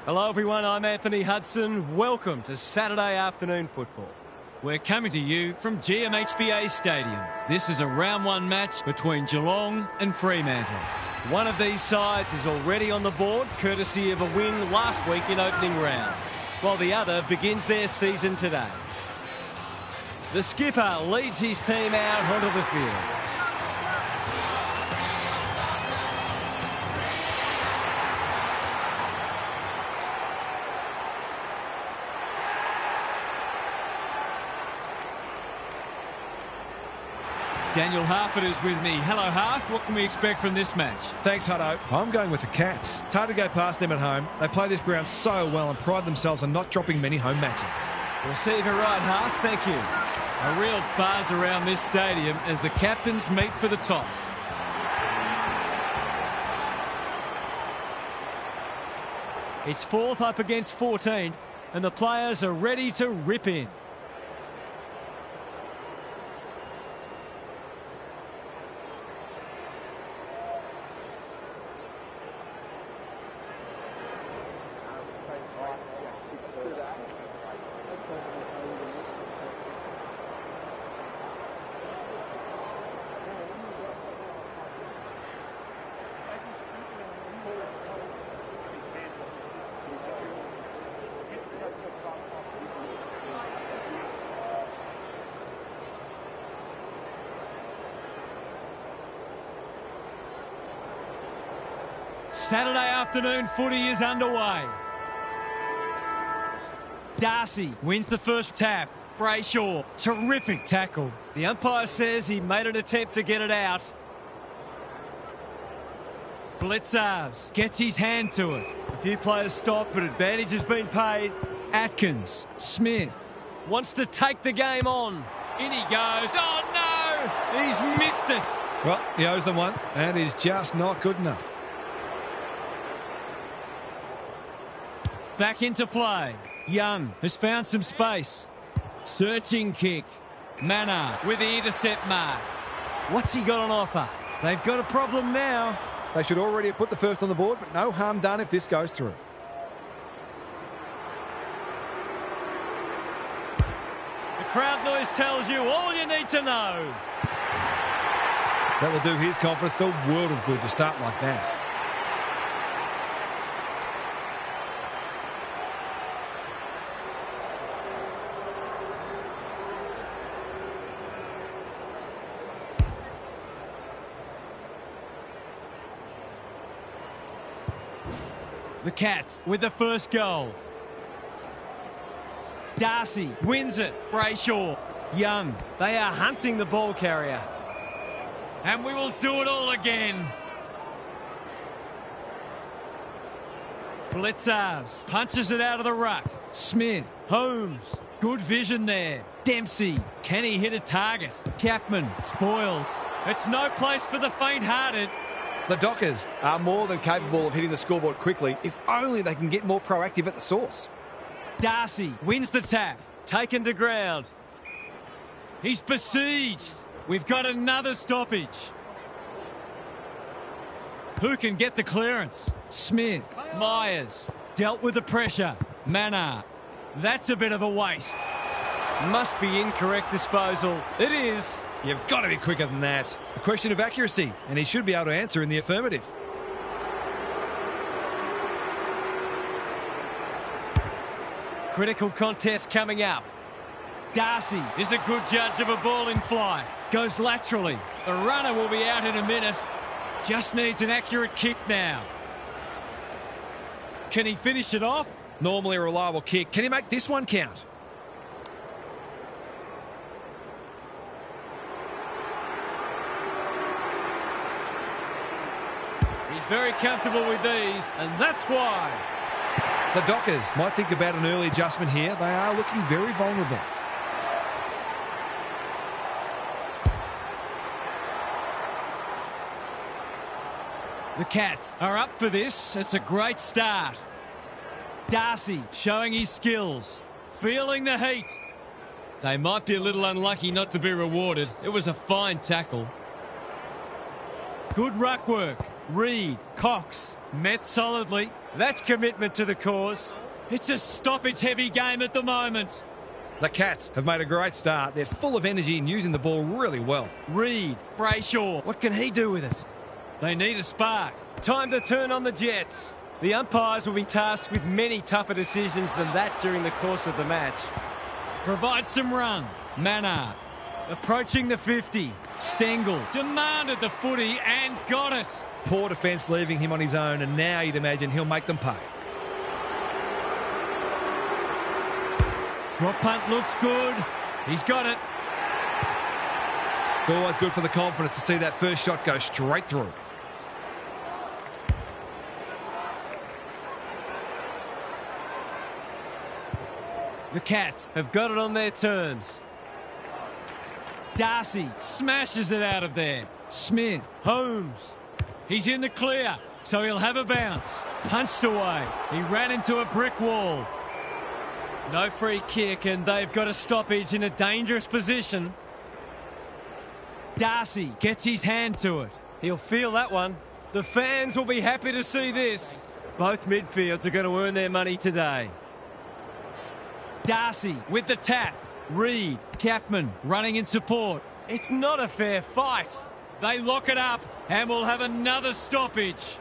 Hello everyone, I'm Anthony Hudson. Welcome to Saturday afternoon football. We're coming to you from GMHBA Stadium. This is a round one match between Geelong and Fremantle. One of these sides is already on the board, courtesy of a win last week in opening round, while the other begins their season today. The skipper leads his team out onto the field. Daniel Harford is with me. Hello, Harf. What can we expect from this match? Thanks, Hutto. I'm going with the Cats. It's hard to go past them at home. They play this ground so well and pride themselves on not dropping many home matches. Receiver right, Harf. Thank you. A real buzz around this stadium as the captains meet for the toss. It's 4th up against 14th, and the players are ready to rip in. Saturday afternoon footy is underway. Darcy wins the first tap. Brayshaw, terrific tackle. The umpire says he made an attempt to get it out. Blitzarves gets his hand to it. A few players stop, but advantage has been paid. Atkins, Smith wants to take the game on. In he goes. Oh no! He's missed it. Well, he owes them one, and is just not good enough. Back into play. Young has found some space. Searching kick. Manor with the intercept mark. What's he got on offer? They've got a problem now. They should already have put the first on the board, but no harm done if this goes through. The crowd noise tells you all you need to know. That will do his confidence the world of good to start like that. The Cats with the first goal. Darcy wins it. Brayshaw. Young. They are hunting the ball carrier. And we will do it all again. Blitzarves punches it out of the ruck. Smith. Holmes. Good vision there. Dempsey. Can he hit a target? Chapman spoils. It's no place for the faint-hearted. The Dockers are more than capable of hitting the scoreboard quickly if only they can get more proactive at the source. Darcy wins the tap. Taken to ground. He's besieged. We've got another stoppage. Who can get the clearance? Smith. Myers. Dealt with the pressure. Manor. That's a bit of a waste. Must be incorrect disposal. It is. You've got to be quicker than that. A question of accuracy, and he should be able to answer in the affirmative. Critical contest coming up. Darcy is a good judge of a ball in flight. Goes laterally. The runner will be out in a minute. Just needs an accurate kick now. Can he finish it off? Normally a reliable kick. Can he make this one count? He's very comfortable with these, and that's why. The Dockers might think about an early adjustment here. They are looking very vulnerable. The Cats are up for this. It's a great start. Darcy showing his skills. Feeling the heat. They might be a little unlucky not to be rewarded. It was a fine tackle. Good ruck work. Reed, Cox, met solidly. That's commitment to the cause. It's a stoppage-heavy game at the moment. The Cats have made a great start. They're full of energy and using the ball really well. Reed, Brayshaw, what can he do with it? They need a spark. Time to turn on the Jets. The umpires will be tasked with many tougher decisions than that during the course of the match. Provide some run. Mannar. Approaching the 50. Stengel demanded the footy and got it. Poor defence leaving him on his own, and now you'd imagine he'll make them pay. Drop punt looks good. He's got it. It's always good for the confidence to see that first shot go straight through. The Cats have got it on their terms. Darcy smashes it out of there. Smith, Holmes. He's in the clear, so he'll have a bounce. Punched away. He ran into a brick wall. No free kick, and they've got a stoppage in a dangerous position. Darcy gets his hand to it. He'll feel that one. The fans will be happy to see this. Both midfields are going to earn their money today. Darcy with the tap. Reed, Chapman running in support. It's not a fair fight. They lock it up and we'll have another stoppage.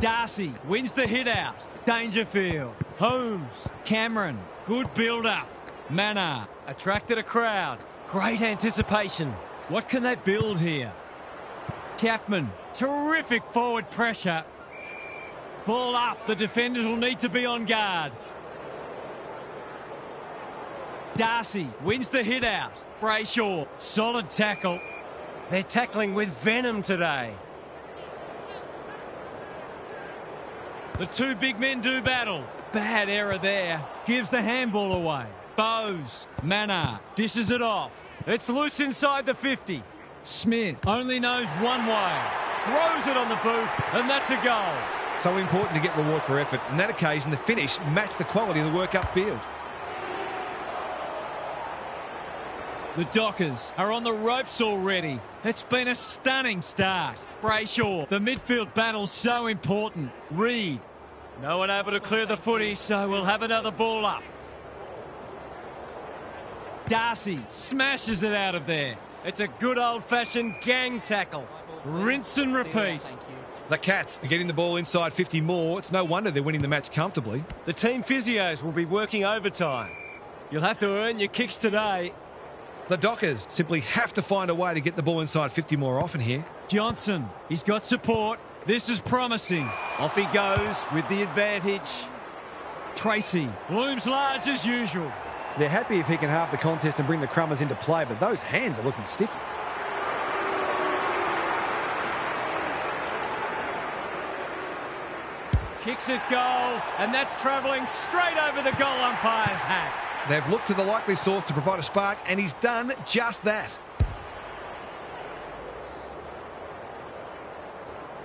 Darcy wins the hit out. Dangerfield, Holmes, Cameron, good build-up. Mannar Attracted a crowd. Great anticipation. What can they build here? Chapman, terrific forward pressure. Ball up. The defenders will need to be on guard. Darcy wins the hit out. Brayshaw, solid tackle. They're tackling with venom today. The two big men do battle. Bad error there. Gives the handball away. Bowes. Mannar Dishes it off. It's loose inside the 50. Smith only knows one way. Throws it on the boot, and that's a goal. So important to get reward for effort. On that occasion, the finish matched the quality of the work upfield. The Dockers are on the ropes already. It's been a stunning start. Brayshaw, the midfield battle's so important. Reed, no one able to clear the footy, so we'll have another ball up. Darcy smashes it out of there. It's a good old-fashioned gang tackle. Rinse and repeat. The Cats are getting the ball inside 50 more. It's no wonder they're winning the match comfortably. The team physios will be working overtime. You'll have to earn your kicks today. The Dockers simply have to find a way to get the ball inside 50 more often here. Johnson, he's got support. This is promising. Off he goes with the advantage. Tracy looms large as usual. They're happy if he can halve the contest and bring the Crummers into play, but those hands are looking sticky. Kicks it goal, and that's travelling straight over the goal umpire's hat. They've looked to the likely source to provide a spark, and he's done just that.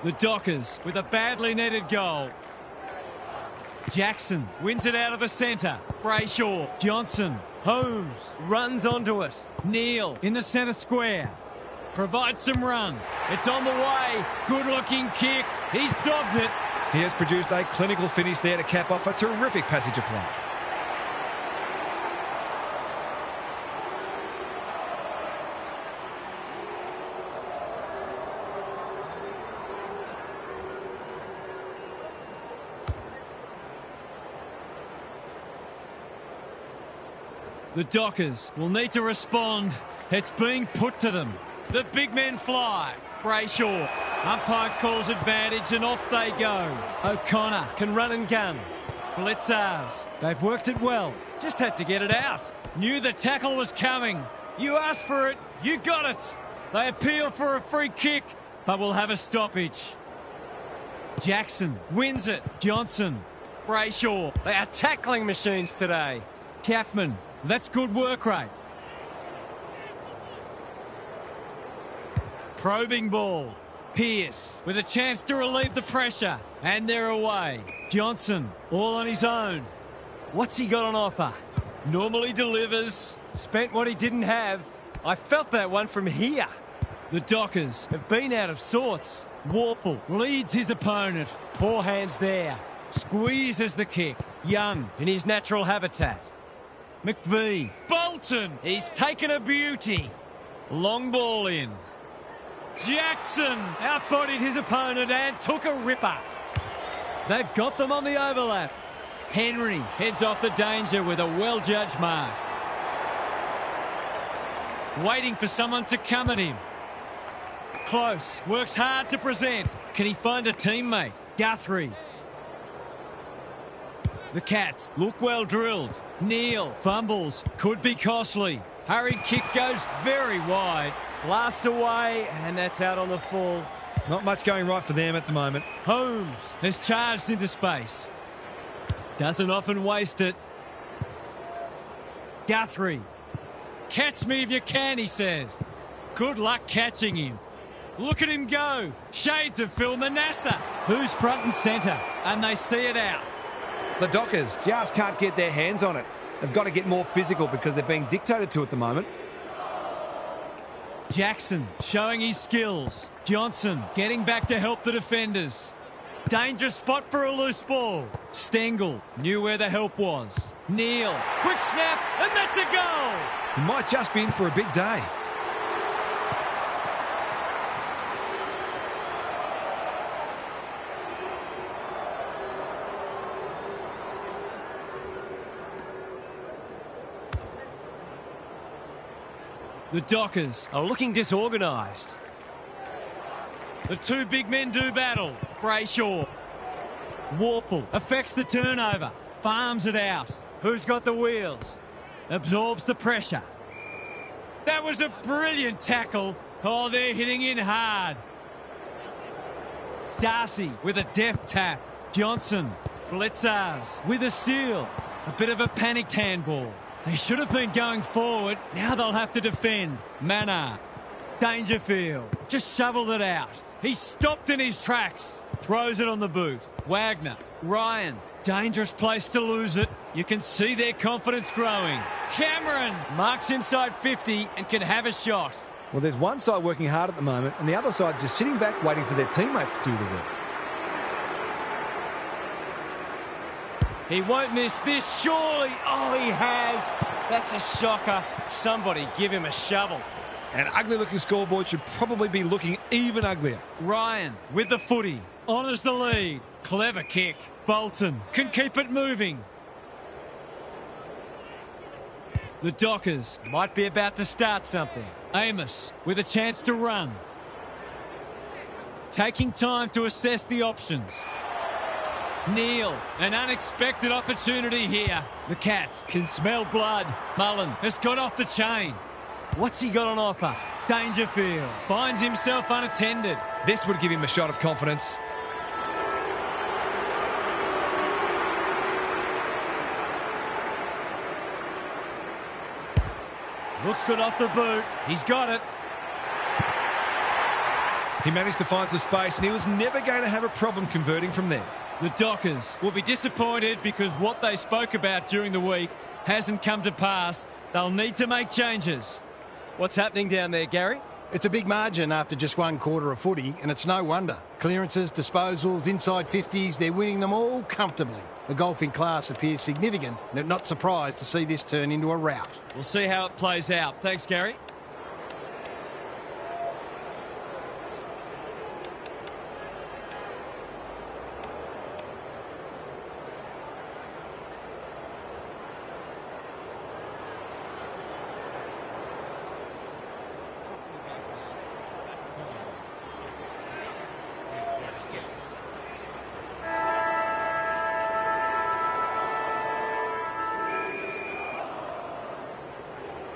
The Dockers with a badly netted goal. Jackson wins it out of the centre. Brayshaw, Johnson, Holmes runs onto it. Neal in the centre square. Provides some run. It's on the way. Good looking kick. He's dobbed it. He has produced a clinical finish there to cap off a terrific passage of play. The Dockers will need to respond. It's being put to them. The big men fly. Brayshaw. Umpire calls advantage and off they go. O'Connor can run and gun. Blitzars. They've worked it well. Just had to get it out. Knew the tackle was coming. You asked for it. You got it. They appeal for a free kick, but will have a stoppage. Jackson wins it. Johnson. Brayshaw. They are tackling machines today. Chapman. That's good work rate. Probing ball. Pearce with a chance to relieve the pressure. And they're away. Johnson all on his own. What's he got on offer? Normally delivers. Spent what he didn't have. I felt that one from here. The Dockers have been out of sorts. Warple leads his opponent. Poor hands there. Squeezes the kick. Young in his natural habitat. McVie. Bolton. He's taken a beauty. Long ball in. Jackson outbodied his opponent and took a ripper. They've got them on the overlap. Henry heads off the danger with a well-judged mark. Waiting for someone to come at him. Close. Works hard to present. Can he find a teammate? Guthrie. The Cats look well drilled. Neal fumbles. Could be costly. Hurried kick goes very wide. Blasts away, and that's out on the full. Not much going right for them at the moment. Holmes has charged into space. Doesn't often waste it. Guthrie. Catch me if you can, he says. Good luck catching him. Look at him go. Shades of Phil Manasseh. Who's front and centre? And they see it out. The Dockers just can't get their hands on it. They've got to get more physical because they're being dictated to at the moment. Jackson showing his skills. Johnson getting back to help the defenders. Dangerous spot for a loose ball. Stengel knew where the help was. Neal, quick snap, and that's a goal. He might just be in for a big day. The Dockers are looking disorganised. The two big men do battle. Brayshaw. Warple affects the turnover. Farms it out. Who's got the wheels? Absorbs the pressure. That was a brilliant tackle. Oh, they're hitting in hard. Darcy with a deft tap. Johnson. Blitzars with a steal. A bit of a panicked handball. They should have been going forward. Now they'll have to defend. Manor. Dangerfield. Just shoveled it out. He's stopped in his tracks. Throws it on the boot. Wagner. Ryan. Dangerous place to lose it. You can see their confidence growing. Cameron marks inside 50 and can have a shot. Well, there's one side working hard at the moment and the other side just sitting back waiting for their teammates to do the work. He won't miss this, surely. Oh, he has. That's a shocker. Somebody give him a shovel. An ugly-looking scoreboard should probably be looking even uglier. Ryan with the footy. Honours the lead. Clever kick. Bolton can keep it moving. The Dockers might be about to start something. Amos with a chance to run. Taking time to assess the options. Neal, an unexpected opportunity here. The Cats can smell blood. Mullen has got off the chain. What's he got on offer? Dangerfield finds himself unattended. This would give him a shot of confidence. Looks good off the boot. He's got it. He managed to find some space and he was never going to have a problem converting from there. The Dockers will be disappointed because what they spoke about during the week hasn't come to pass. They'll need to make changes. What's happening down there, Gary? It's a big margin after just one quarter of footy, and it's no wonder. Clearances, disposals, inside 50s, they're winning them all comfortably. The golfing class appears significant, and I'm not surprised to see this turn into a rout. We'll see how it plays out. Thanks, Gary.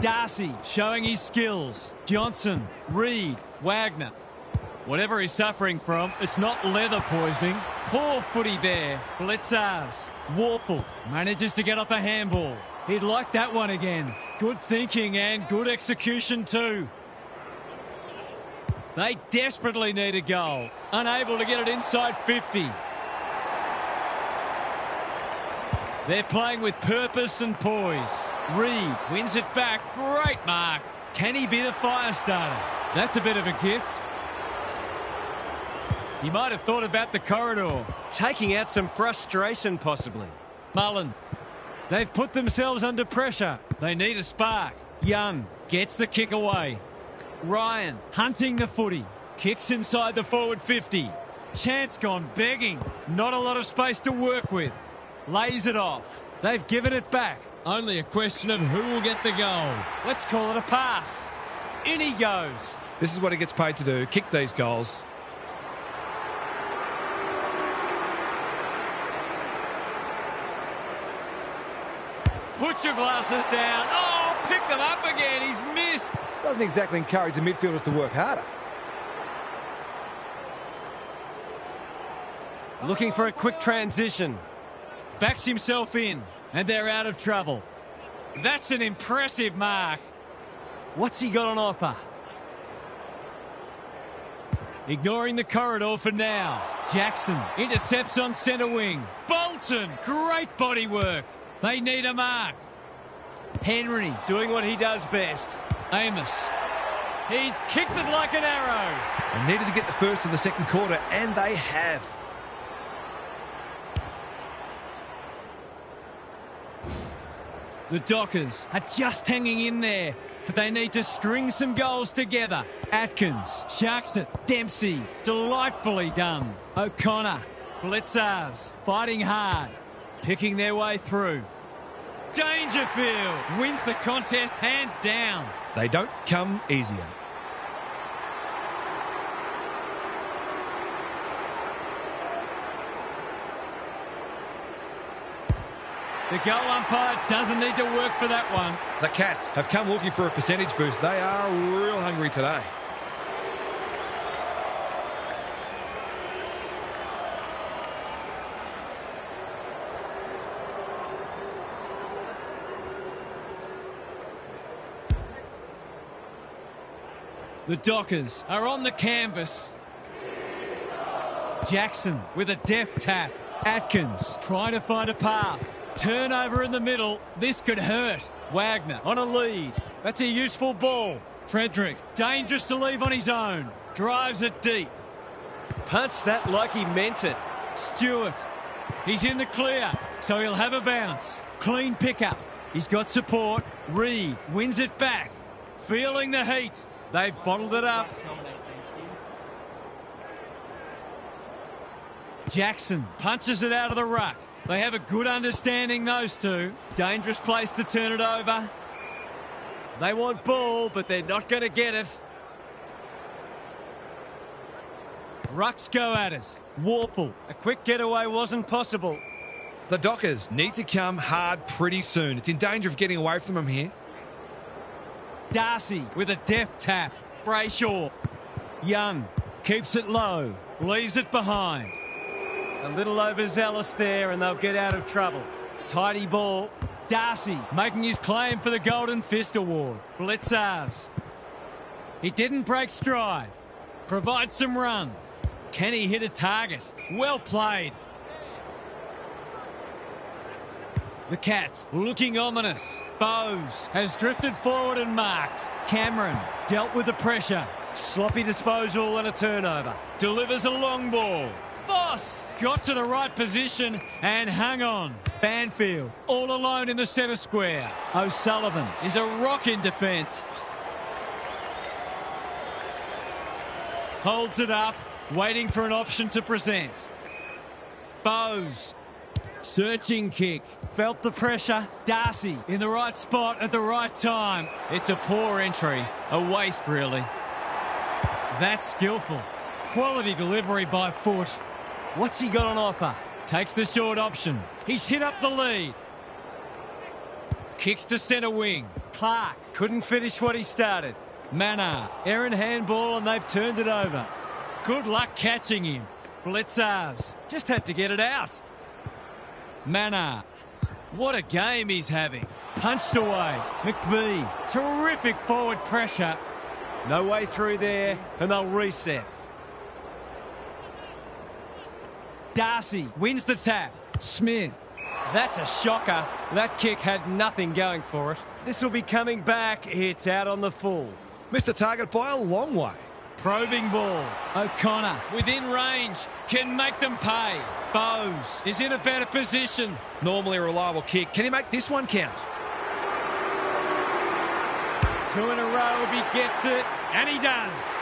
Darcy showing his skills. Johnson, Reed, Wagner. Whatever he's suffering from, it's not leather poisoning. Poor footy there. Blitzars. Warple manages to get off a handball. He'd like that one again. Good thinking and good execution too. They desperately need a goal. Unable to get it inside 50. They're playing with purpose and poise. Reed wins it back. Great mark. Can he be the fire starter? That's a bit of a gift. He might have thought about the corridor, taking out some frustration possibly. Mullen. They've put themselves under pressure. They need a spark. Young gets the kick away. Ryan hunting the footy. Kicks inside the forward 50. Chance gone begging. Not a lot of space to work with. Lays it off. They've given it back. Only a question of who will get the goal. Let's call it a pass. In he goes. This is what he gets paid to do, kick these goals. Put your glasses down. Oh, pick them up again. He's missed. Doesn't exactly encourage the midfielders to work harder. Looking for a quick transition. Backs himself in, and they're out of trouble. That's an impressive mark. What's he got on offer? Ignoring the corridor for now. Jackson intercepts on centre wing. Bolton, great body work. They need a mark. Henry doing what he does best. Amos. He's kicked it like an arrow. They needed to get the first in the second quarter, and they have. The Dockers are just hanging in there, but they need to string some goals together. Atkins sharks it. Dempsey, delightfully done. O'Connor, Blitzars, fighting hard, picking their way through. Dangerfield wins the contest hands down. They don't come easier. The goal umpire doesn't need to work for that one. The Cats have come looking for a percentage boost. They are real hungry today. The Dockers are on the canvas. Jackson with a deft tap. Atkins trying to find a path. Turnover in the middle. This could hurt. Wagner on a lead. That's a useful ball. Frederick, dangerous to leave on his own. Drives it deep. Punched that like he meant it. Stewart. He's in the clear, so he'll have a bounce. Clean pickup. He's got support. Reed wins it back. Feeling the heat. They've bottled it up. Jackson punches it out of the ruck. They have a good understanding, those two. Dangerous place to turn it over. They want ball, but they're not going to get it. Rucks go at it. Warple. A quick getaway wasn't possible. The Dockers need to come hard pretty soon. It's in danger of getting away from them here. Darcy with a deft tap. Brayshaw. Young keeps it low. Leaves it behind. A little overzealous there and they'll get out of trouble. Tidy ball. Darcy making his claim for the Golden Fist Award. Blitzars. He didn't break stride. Provides some run. Can he hit a target? Well played. The Cats looking ominous. Bowes has drifted forward and marked. Cameron dealt with the pressure. Sloppy disposal and a turnover. Delivers a long ball. Voss got to the right position and hung on. Banfield all alone in the centre square. O'Sullivan is a rock in defence. Holds it up, waiting for an option to present. Bowes. Searching kick. Felt the pressure. Darcy in the right spot at the right time. It's a poor entry. A waste, really. That's skillful. Quality delivery by foot. What's he got on offer? Takes the short option. He's hit up the lead. Kicks to centre wing. Clark couldn't finish what he started. Mannar. Errant handball and they've turned it over. Good luck catching him. Blitzars just had to get it out. Mannar. What a game he's having. Punched away. McVie. Terrific forward pressure. No way through there and they'll reset. Darcy wins the tap. Smith. That's a shocker. That kick had nothing going for it. This will be coming back. It's out on the full. Missed the target by a long way. Probing ball. O'Connor within range. Can make them pay. Bowes is in a better position. Normally a reliable kick. Can he make this one count? 2 in a row if he gets it. And he does.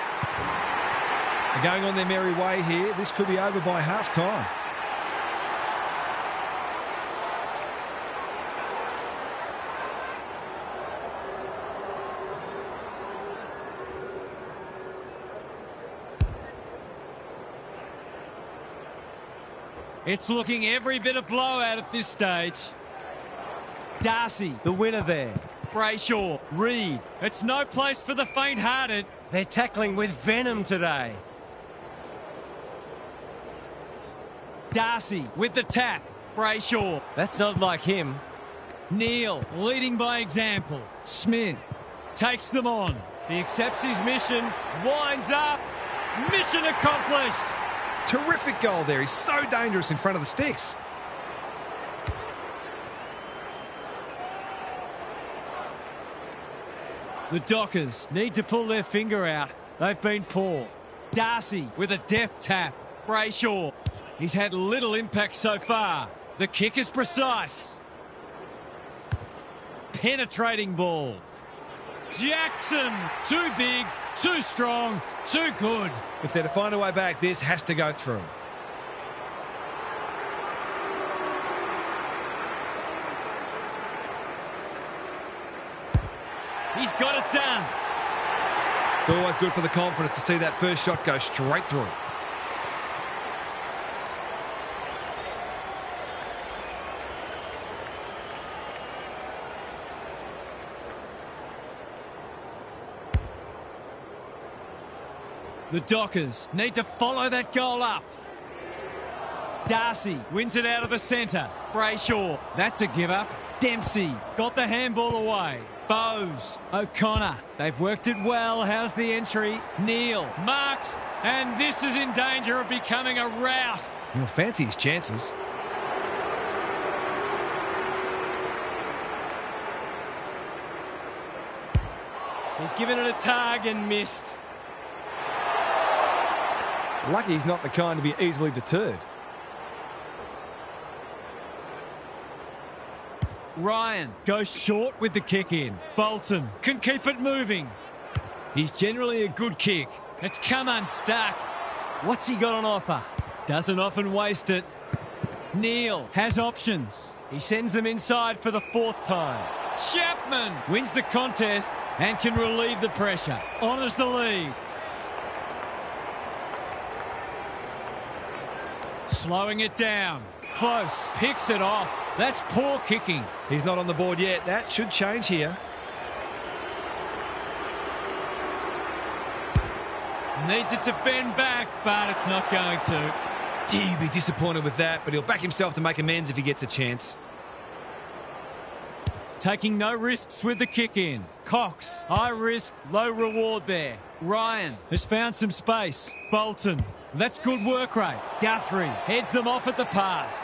They're going on their merry way here. This could be over by half-time. It's looking every bit of blowout at this stage. Darcy, the winner there. Brayshaw, Reed. It's no place for the faint-hearted. They're tackling with venom today. Darcy with the tap. Brayshaw. That's not like him. Neal leading by example. Smith takes them on. He accepts his mission. Winds up. Mission accomplished. Terrific goal there. He's so dangerous in front of the sticks. The Dockers need to pull their finger out. They've been poor. Darcy with a deft tap. Brayshaw. He's had little impact so far. The kick is precise. Penetrating ball. Jackson. Too big, too strong, too good. If they're to find a way back, this has to go through. He's got it done. It's always good for the confidence to see that first shot go straight through. The Dockers need to follow that goal up. Darcy wins it out of the centre. Brayshaw, that's a give up. Dempsey got the handball away. Bowes, O'Connor, they've worked it well. How's the entry? Neal marks, and this is in danger of becoming a rout. He'll fancy his chances. He's given it a tug and missed. Lucky he's not the kind to be easily deterred. Ryan goes short with the kick in. Bolton can keep it moving. He's generally a good kick. It's come unstuck. What's he got on offer? Doesn't often waste it. Neal has options. He sends them inside for the 4th time. Chapman wins the contest and can relieve the pressure. Honours the lead. Slowing it down. Close. Picks it off. That's poor kicking. He's not on the board yet. That should change here. Needs it to bend back, but it's not going to. Gee, he'd be disappointed with that, but he'll back himself to make amends if he gets a chance. Taking no risks with the kick in. Cox, high risk, low reward there. Ryan has found some space. Bolton, that's good work rate. Guthrie heads them off at the pass.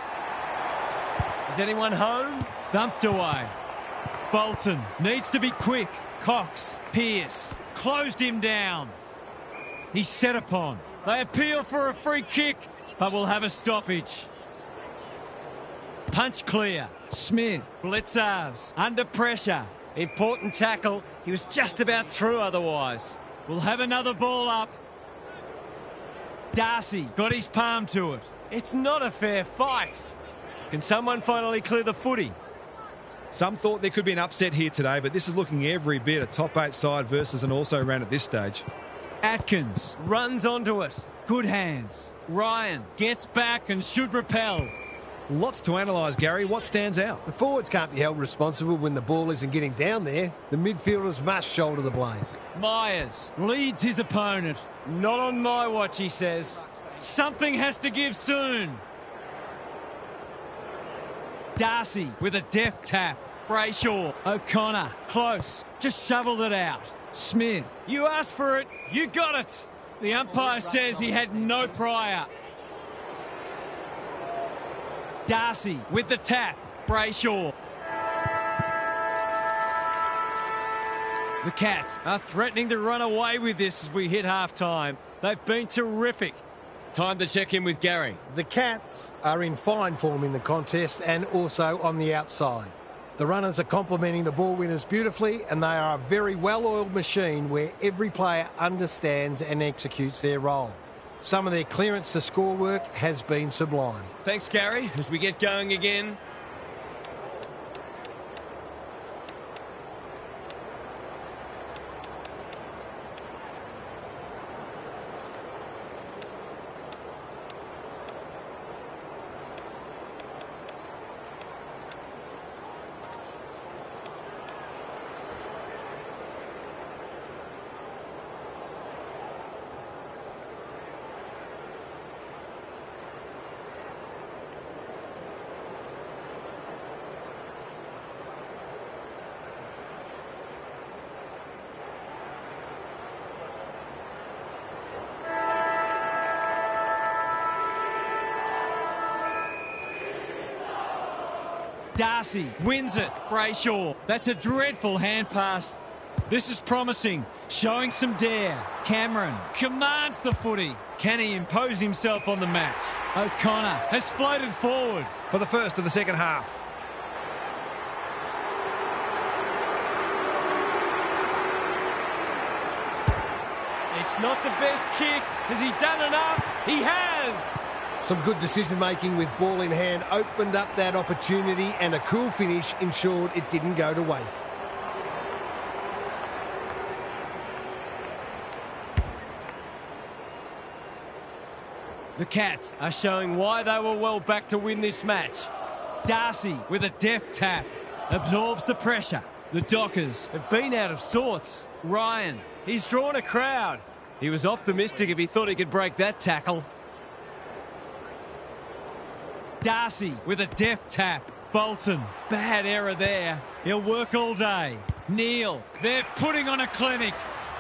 Is anyone home? Thumped away. Bolton needs to be quick. Cox, Pearce, closed him down. He's set upon. They appeal for a free kick, but will have a stoppage. Punch clear. Smith, Blitzarves, under pressure. Important tackle. He was just about through otherwise. We'll have another ball up. Darcy got his palm to it. It's not a fair fight. Can someone finally clear the footy? Some thought there could be an upset here today, but this is looking every bit a top 8 side versus an also ran at this stage. Atkins runs onto it. Good hands. Ryan gets back and should repel. Lots to analyse, Gary. What stands out? The forwards can't be held responsible when the ball isn't getting down there. The midfielders must shoulder the blame. Myers leads his opponent. Not on my watch, he says. Something has to give soon. Darcy with a deft tap. Brayshaw, O'Connor, close. Just shoveled it out. Smith, you asked for it, you got it. The umpire says he had no prior. Darcy with the tap. Brayshaw. The Cats are threatening to run away with this as we hit half-time. They've been terrific. Time to check in with Gary. The Cats are in fine form in the contest and also on the outside. The runners are complementing the ball winners beautifully, and they are a very well-oiled machine where every player understands and executes their role. Some of their clearance to score work has been sublime. Thanks, Gary. As we get going again. Darcy wins it. Brayshaw. That's a dreadful hand pass. This is promising. Showing some dare. Cameron commands the footy. Can he impose himself on the match? O'Connor has floated forward. For the first of the second half. It's not the best kick. Has he done enough? He has. Some good decision-making with ball in hand opened up that opportunity, and a cool finish ensured it didn't go to waste. The Cats are showing why they were well back to win this match. Darcy with a deft tap. Absorbs the pressure. The Dockers have been out of sorts. Ryan, he's drawn a crowd. He was optimistic if he thought he could break that tackle. Darcy with a deft tap. Bolton, bad error there. He'll work all day. Neil, they're putting on a clinic.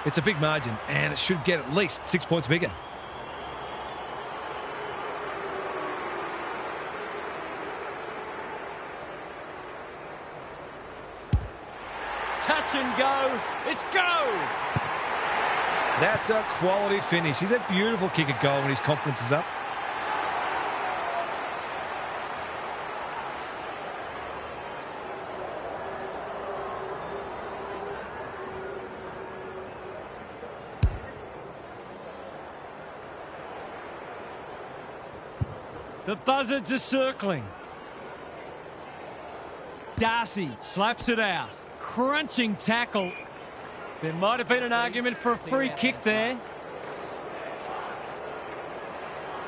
It's a big margin, and it should get at least 6 points bigger. Touch and go. It's go. That's a quality finish. He's a beautiful kick at goal when his confidence is up. The buzzards are circling. Darcy slaps it out. Crunching tackle. There might have been an argument for a free kick there.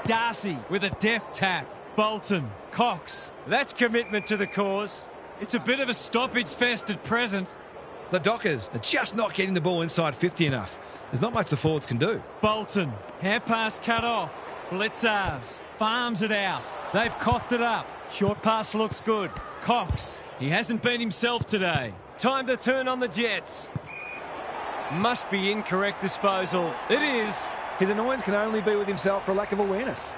Darcy with a deft tap. Bolton, Cox. That's commitment to the cause. It's a bit of a stoppage fest at present. The Dockers are just not getting the ball inside 50 enough. There's not much the forwards can do. Bolton, hand pass cut off. Blitzarves farms it out. They've coughed it up. Short pass looks good. Cox, he hasn't been himself today. Time to turn on the Jets. Must be incorrect disposal. It is. His annoyance can only be with himself for a lack of awareness.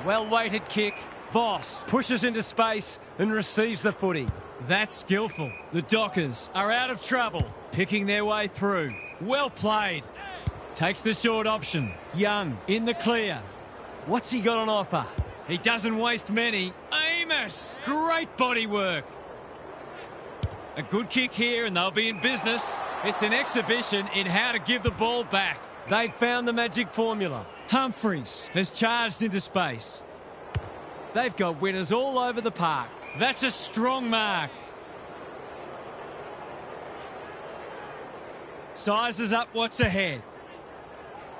Well-weighted kick. Voss pushes into space and receives the footy. That's skillful. The Dockers are out of trouble, picking their way through. Well played. Takes the short option. Young in the clear. What's he got on offer? He doesn't waste many. Amos! Great body work. A good kick here and they'll be in business. It's an exhibition in how to give the ball back. They've found the magic formula. Humphreys has charged into space. They've got winners all over the park. That's a strong mark. Sizes up what's ahead.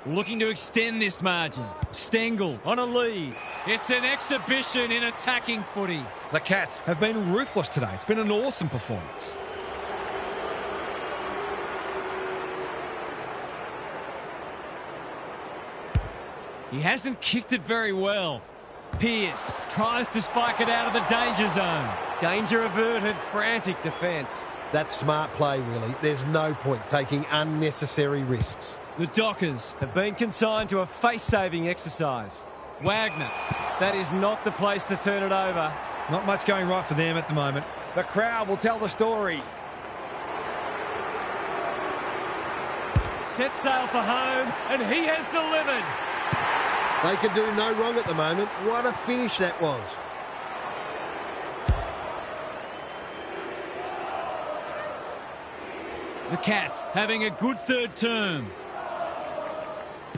Looking to extend this margin. Stengel on a lead. It's an exhibition in attacking footy. The Cats have been ruthless today. It's been an awesome performance. He hasn't kicked it very well. Pearce tries to spike it out of the danger zone. Danger averted, frantic defence. That's smart play, really. There's no point taking unnecessary risks. The Dockers have been consigned to a face-saving exercise. Wagner, that is not the place to turn it over. Not much going right for them at the moment. The crowd will tell the story. Set sail for home, and he has delivered. They can do no wrong at the moment. What a finish that was. The Cats having a good third term.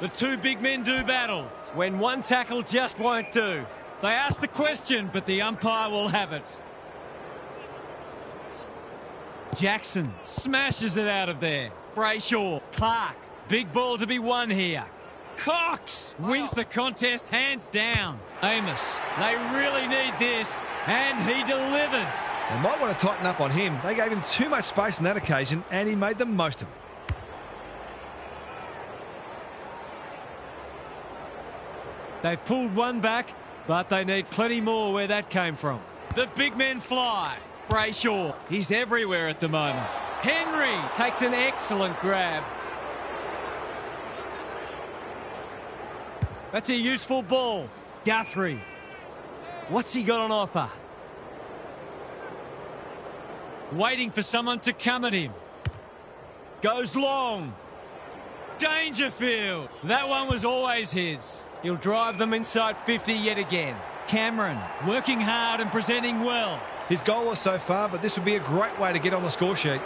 The two big men do battle. When one tackle just won't do. They ask the question, but the umpire will have it. Jackson smashes it out of there. Brayshaw, Clark. Big ball to be won here. Cox wins the contest hands down. Amos, they really need this, and he delivers. They might want to tighten up on him. They gave him too much space on that occasion, and he made the most of it. They've pulled one back, but they need plenty more where that came from. The big men fly. Brayshaw, He's everywhere at the moment. Henry takes an excellent grab. That's a useful ball. Guthrie. What's he got on offer? Waiting for someone to come at him. Goes long. Dangerfield. That one was always his. He'll drive them inside 50 yet again. Cameron working hard and presenting well. His goal is so far, but this would be a great way to get on the score sheet.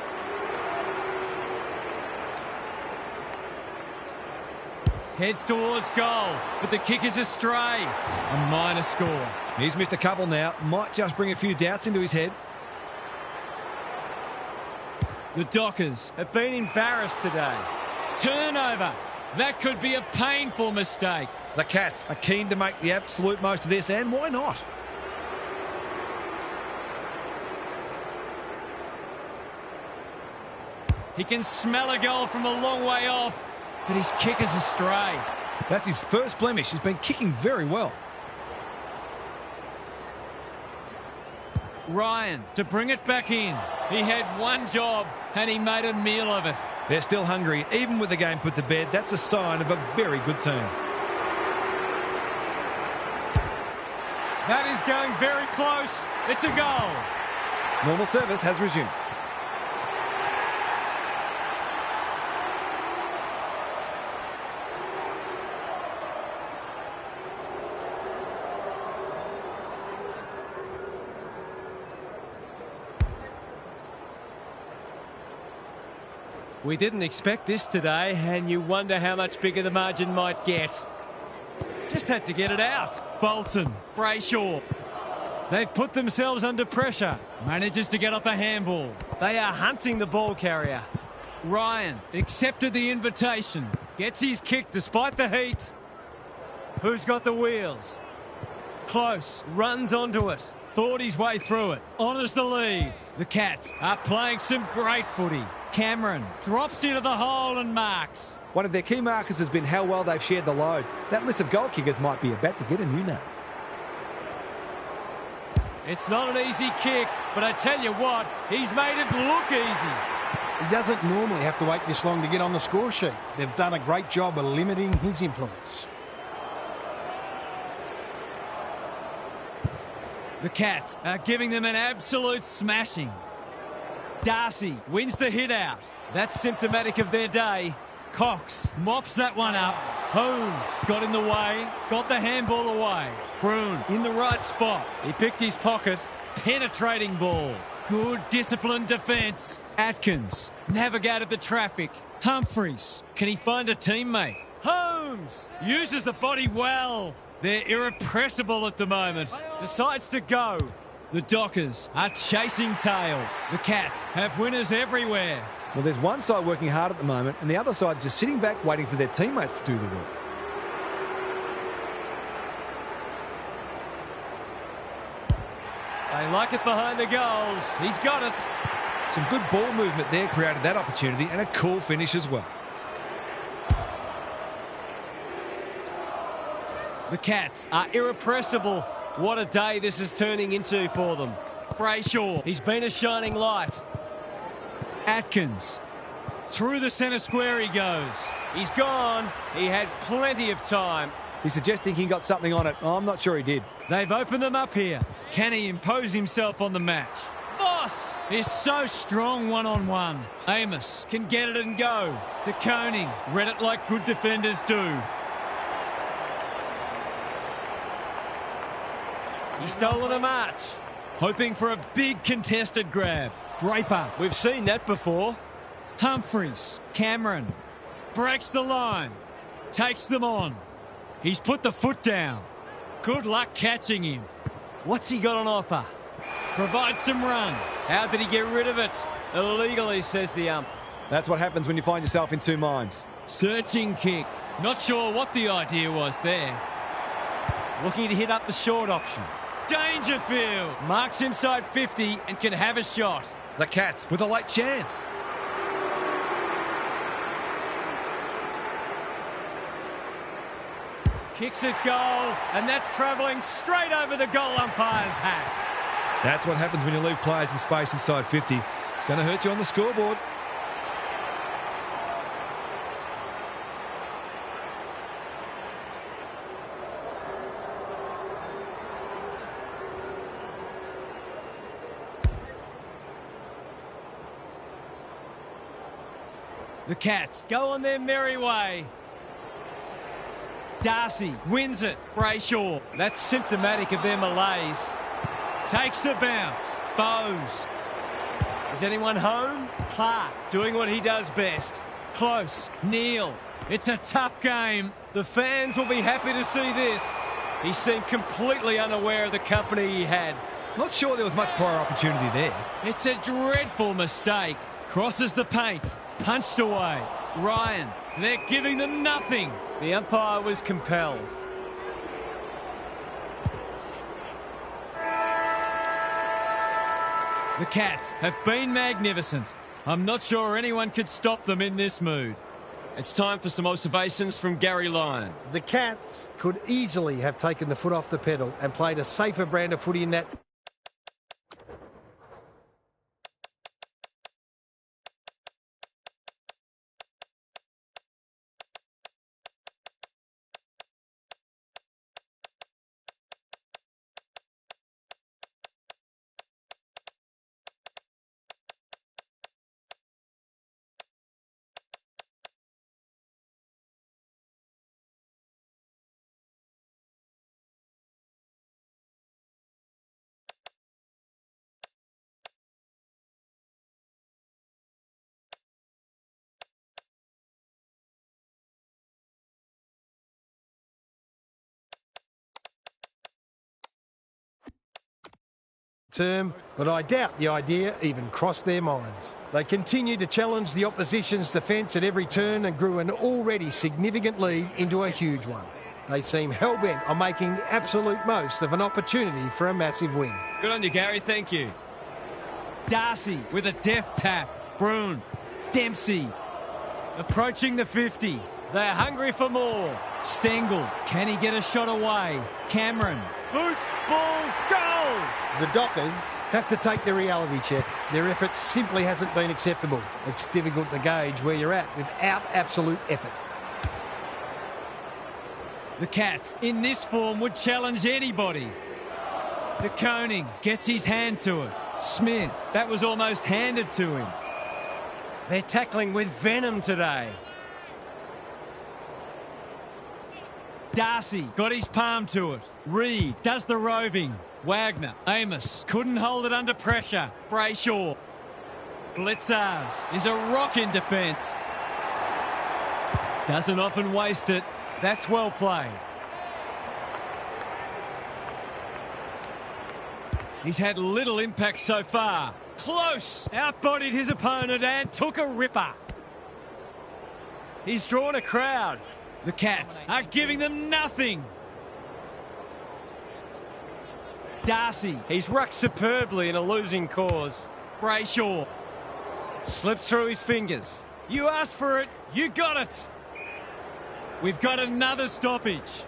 Heads towards goal, but the kick is astray. A minor score. He's missed a couple now. Might just bring a few doubts into his head. The Dockers have been embarrassed today. Turnover. That could be a painful mistake. The Cats are keen to make the absolute most of this, and why not? He can smell a goal from a long way off, but his kick is astray. That's his first blemish. He's been kicking very well. Ryan to bring it back in. He had one job and he made a meal of it. They're still hungry. Even with the game put to bed, that's a sign of a very good team. That is going very close. It's a goal. Normal service has resumed. We didn't expect this today, and you wonder how much bigger the margin might get. Just had to get it out. Bolton, Brayshaw. They've put themselves under pressure. Manages to get off a handball. They are hunting the ball carrier. Ryan accepted the invitation. Gets his kick despite the heat. Who's got the wheels? Close. Runs onto it. Thought his way through it. Honours the lead. The Cats are playing some great footy. Cameron drops into the hole and marks. One of their key markers has been how well they've shared the load. That list of goal kickers might be about to get a new name. It's not an easy kick, but I tell you what, he's made it look easy. He doesn't normally have to wait this long to get on the score sheet. They've done a great job of limiting his influence. The Cats are giving them an absolute smashing. Darcy wins the hit out. That's symptomatic of their day. Cox Mops that one up. Holmes got in the way, got the handball away. Broon in the right spot. He picked his pocket. Penetrating ball. Good disciplined defence. Atkins navigated the traffic. Humphreys, can he find a teammate? Holmes Uses the body well. They're irrepressible at the moment. decides to go. The Dockers are chasing tail. The Cats have winners everywhere. Well, there's one side working hard at the moment, and the other side just sitting back waiting for their teammates to do the work. They like it behind the goals. He's got it. Some good ball movement there created that opportunity, and a cool finish as well. The Cats are irrepressible. What a day this is turning into for them. Brayshaw, he's been a shining light. Atkins. Through the centre square he goes. He's gone. He had plenty of time. He's suggesting he got something on it. Oh, I'm not sure he did. They've opened them up here. Can he impose himself on the match? Voss is so strong one-on-one. Amos can get it and go. De Koning read it like good defenders do. He's stolen a march. Hoping for a big contested grab. Draper. We've seen that before. Humphries. Cameron. Breaks the line. Takes them on. He's put the foot down. Good luck catching him. What's he got on offer? Provides some run. How did he get rid of it? Illegally, says the ump. That's what happens when you find yourself in two minds. Searching kick. Not sure what the idea was there. Looking to hit up the short option. Dangerfield. Marks inside 50 and can have a shot. The Cats with a late chance. Kicks it goal, and that's travelling straight over the goal umpire's hat. That's what happens when you leave players in space inside 50. It's going to hurt you on the scoreboard. The Cats go on their merry way. Darcy wins it. Brayshaw. That's symptomatic of their malaise. Takes a bounce. Bowes. Is anyone home? Clark doing what he does best. Close. Neal. It's a tough game. The fans will be happy to see this. He seemed completely unaware of the company he had. Not sure there was much prior opportunity there. It's a dreadful mistake. Crosses the paint. Punched away. Ryan. They're giving them nothing. The umpire was compelled. The Cats have been magnificent. I'm not sure anyone could stop them in this mood. It's time for some observations from Gary Lyon. The Cats could easily have taken the foot off the pedal and played a safer brand of footy in that. Term, but I doubt the idea even crossed their minds. They continued to challenge the opposition's defence at every turn and grew an already significant lead into a huge one. They seem hell-bent on making the absolute most of an opportunity for a massive win. Good on you, Gary. Thank you. Darcy with a deft tap. Broon. Dempsey. Approaching the 50. They're hungry for more. Stengel. Can he get a shot away? Cameron. Boot, ball, goal! The Dockers have to take the reality check. Their effort simply hasn't been acceptable. It's difficult to gauge where you're at without absolute effort. The Cats, in this form, would challenge anybody. De Koning gets his hand to it. Smith, that was almost handed to him. They're tackling with venom today. Darcy got his palm to it. Reed does the roving. Wagner, Amos couldn't hold it under pressure. Brayshaw. Blitzars is a rock in defence. Doesn't often waste it. That's well played. He's had little impact so far. Close. Outbodied his opponent and took a ripper. He's drawn a crowd. The Cats are giving them nothing. Darcy. He's rucked superbly in a losing cause. Brayshaw. Slips through his fingers. You asked for it. You got it. We've got another stoppage.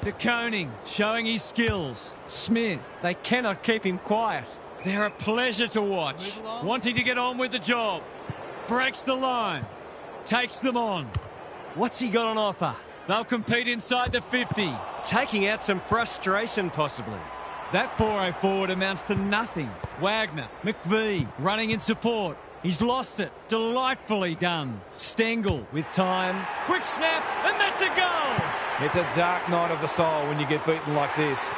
De Koning showing his skills. Smith. They cannot keep him quiet. They're a pleasure to watch. Wanting to get on with the job. Breaks the line. Takes them on. What's he got on offer? They'll compete inside the 50. Taking out some frustration, possibly. That 4-0 forward amounts to nothing. Wagner, McVie running in support. He's lost it. Delightfully done. Stengel with time. Quick snap, and that's a goal. It's a dark night of the soul when you get beaten like this.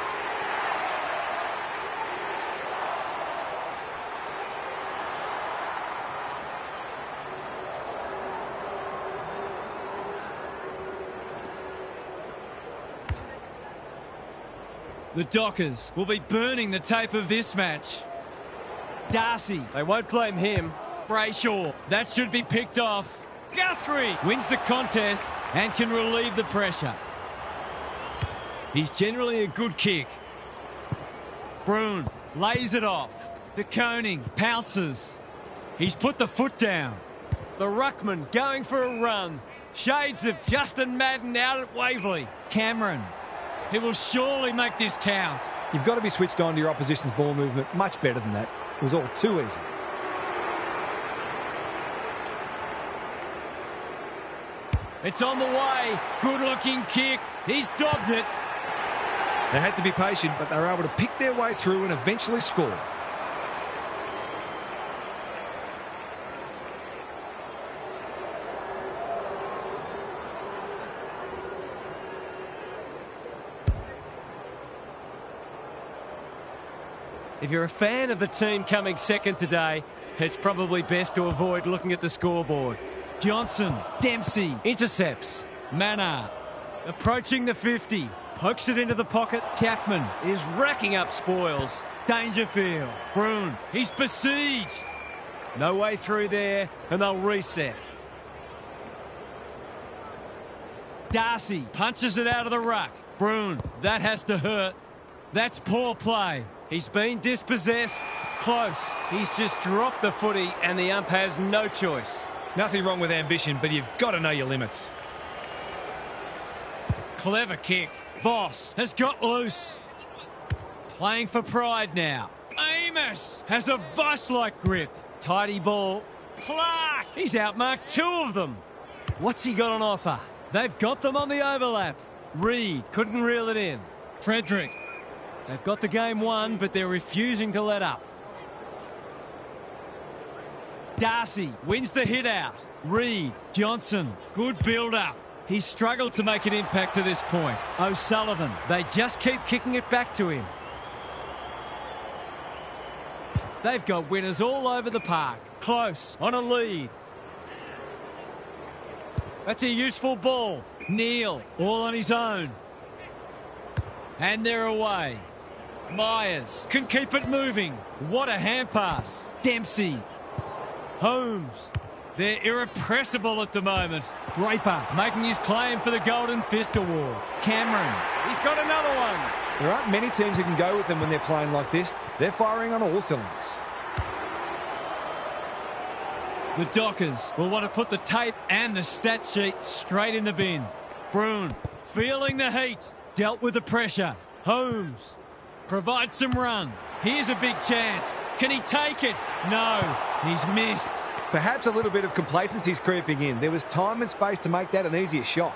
The Dockers will be burning the tape of this match. Darcy, they won't blame him. Brayshaw, that should be picked off. Guthrie wins the contest and can relieve the pressure. He's generally a good kick. Bruin lays it off. De Koning pounces. He's put the foot down. The ruckman going for a run. Shades of Justin Madden out at Waverley. Cameron. He will surely make this count. You've got to be switched on to your opposition's ball movement much better than that. It was all too easy. It's on the way. Good-looking kick. He's dobbed it. They had to be patient, but they were able to pick their way through and eventually score. If you're a fan of the team coming second today, it's probably best to avoid looking at the scoreboard. Johnson, Dempsey, intercepts. Mannar, approaching the 50. Pokes it into the pocket. Chapman is racking up spoils. Dangerfield. Bruin, he's besieged. No way through there, and they'll reset. Darcy punches it out of the ruck. Bruin, that has to hurt. That's poor play. He's been dispossessed. Close. He's just dropped the footy, and the ump has no choice. Nothing wrong with ambition, but you've got to know your limits. Clever kick. Voss has got loose. Playing for pride now. Amos has a Voss-like grip. Tidy ball. Clark! He's outmarked two of them. What's he got on offer? They've got them on the overlap. Reed couldn't reel it in. Frederick. They've got the game won, but they're refusing to let up. Darcy wins the hit out. Reed, Johnson, good build-up. He's struggled to make an impact to this point. O'Sullivan, they just keep kicking it back to him. They've got winners all over the park. Close, on a lead. That's a useful ball. Neal, all on his own. And they're away. Myers can keep it moving. What a hand pass. Dempsey. Holmes. They're irrepressible at the moment. Draper making his claim for the Golden Fist Award. Cameron, he's got another one. There aren't many teams who can go with them when they're playing like this. They're firing on all cylinders. The Dockers will want to put the tape and the stat sheet straight in the bin. Bruin feeling the heat. Dealt with the pressure. Holmes provides some run. Here's a big chance. Can he take it? No, he's missed. Perhaps a little bit of complacency is creeping in. There was time and space to make that an easier shot.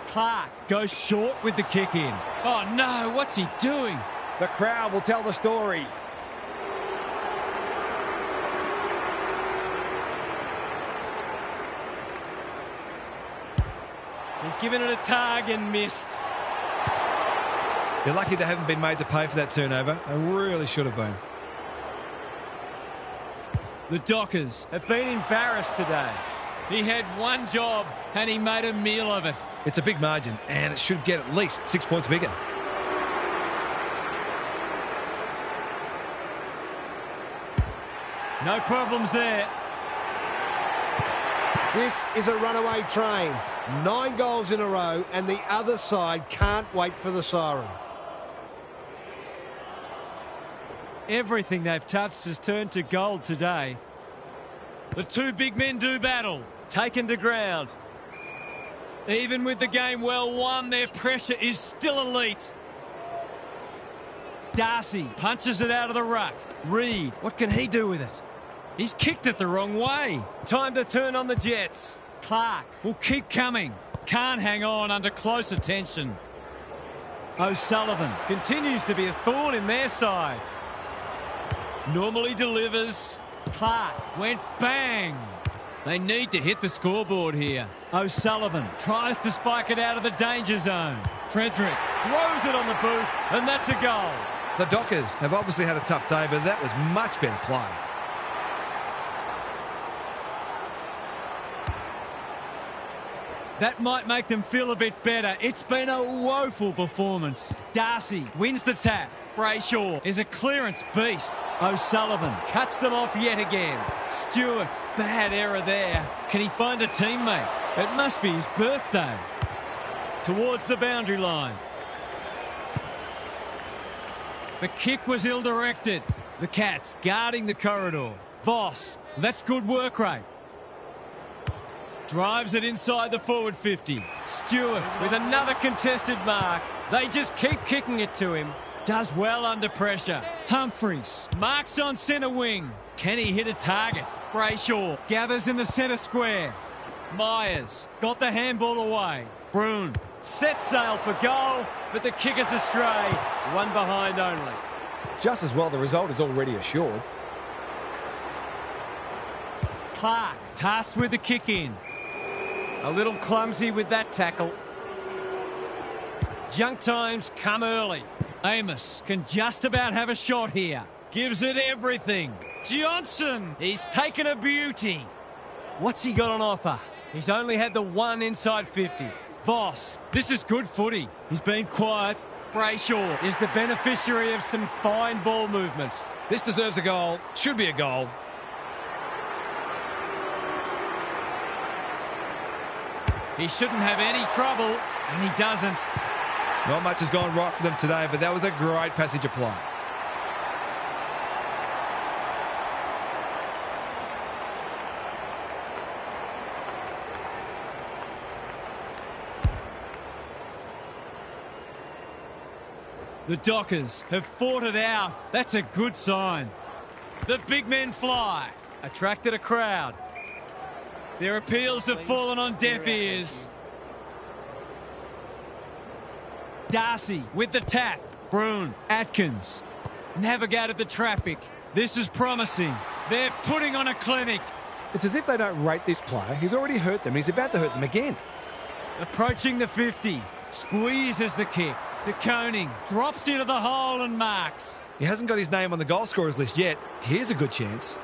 Clark goes short with the kick in. Oh no, what's he doing? The crowd will tell the story. He's given it a tug and missed. They're lucky they haven't been made to pay for that turnover. They really should have been. The Dockers have been embarrassed today. He had one job and he made a meal of it. It's a big margin and it should get at least 6 points bigger. No problems there. This is a runaway train. 9 goals in a row and the other side can't wait for the siren. Everything they've touched has turned to gold today. The two big men do battle. Taken to ground. Even with the game well won, their pressure is still elite. Darcy punches it out of the ruck. Reed, what can he do with it? He's kicked it the wrong way. Time to turn on the Jets. Clark will keep coming. Can't hang on under close attention. O'Sullivan continues to be a thorn in their side. Normally delivers. Clark went bang. They need to hit the scoreboard here. O'Sullivan tries to spike it out of the danger zone. Frederick throws it on the boot, and that's a goal. The Dockers have obviously had a tough day, but that was much better play. That might make them feel a bit better. It's been a woeful performance. Darcy wins the tap. Brayshaw is a clearance beast. O'Sullivan cuts them off yet again. Stewart, bad error there. Can he find a teammate? It must be his birthday. Towards the boundary line. The kick was ill-directed. The Cats guarding the corridor. Voss, that's good work rate. Drives it inside the forward 50. Stewart with another contested mark. They just keep kicking it to him. Does well under pressure. Humphreys marks on centre wing. Can he hit a target? Brayshaw gathers in the centre square. Myers got the handball away. Broon sets sail for goal, but the kick is astray. One behind only. Just as well, the result is already assured. Clark tasked with the kick in. A little clumsy with that tackle. Junk times come early. Amos can just about have a shot here. Gives it everything. Johnson, he's taken a beauty. What's he got on offer? He's only had the one inside 50. Voss, this is good footy. He's been quiet. Brayshaw is the beneficiary of some fine ball movement. This deserves a goal. Should be a goal. He shouldn't have any trouble, and he doesn't. Not much has gone right for them today, but that was a great passage of play. The Dockers have fought it out. That's a good sign. The big men fly. Attracted a crowd. Their appeals have fallen on deaf ears. Darcy with the tap. Broon, Atkins. Navigated the traffic. This is promising. They're putting on a clinic. It's as if they don't rate this player. He's already hurt them. He's about to hurt them again. Approaching the 50. Squeezes the kick. De Koning drops into the hole and marks. He hasn't got his name on the goal scorers list yet. Here's a good chance.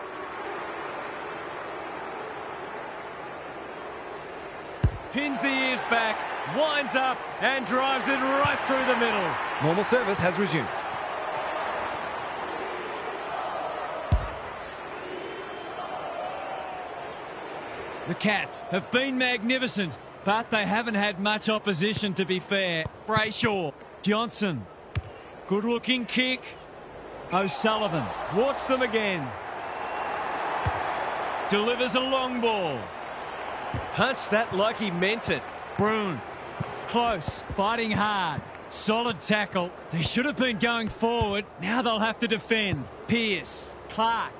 Pins the ears back, winds up and drives it right through the middle. Normal service has resumed. The Cats have been magnificent, but they haven't had much opposition, to be fair. Brayshaw, Johnson, good-looking kick. O'Sullivan thwarts them again. Delivers a long ball. Punched that like he meant it. Broon, close, fighting hard. Solid tackle. They should have been going forward. Now they'll have to defend. Pearce, Clark.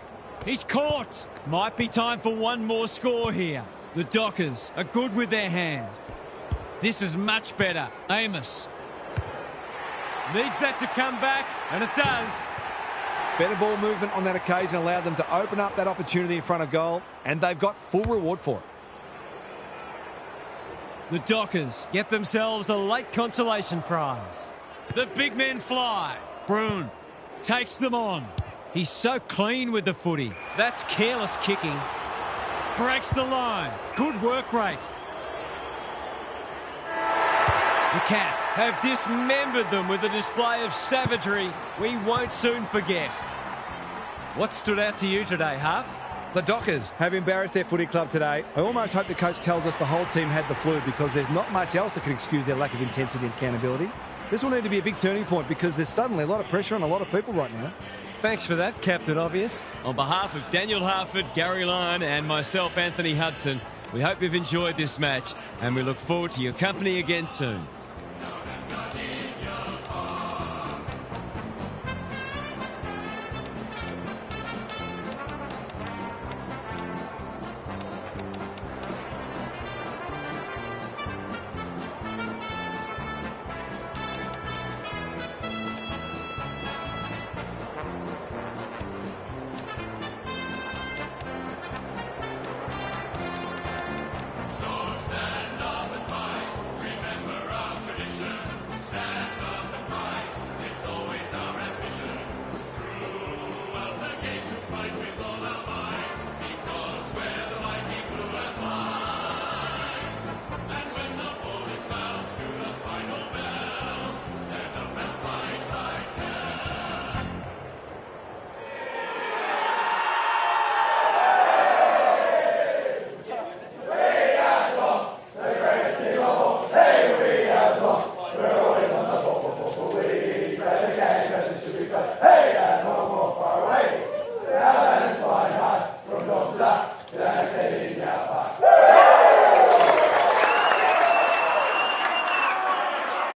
He's caught. Might be time for one more score here. The Dockers are good with their hands. This is much better. Amos needs that to come back, and it does. Better ball movement on that occasion allowed them to open up that opportunity in front of goal, and they've got full reward for it. The Dockers get themselves a late consolation prize. The big men fly. Broon takes them on. He's so clean with the footy. That's careless kicking. Breaks the line. Good work rate. The Cats have dismembered them with a display of savagery we won't soon forget. What stood out to you today, Huff? The Dockers have embarrassed their footy club today. I almost hope the coach tells us the whole team had the flu, because there's not much else that can excuse their lack of intensity and accountability. This will need to be a big turning point, because there's suddenly a lot of pressure on a lot of people right now. Thanks for that, Captain Obvious. On behalf of Daniel Harford, Gary Lyon and myself, Anthony Hudson, we hope you've enjoyed this match and we look forward to your company again soon.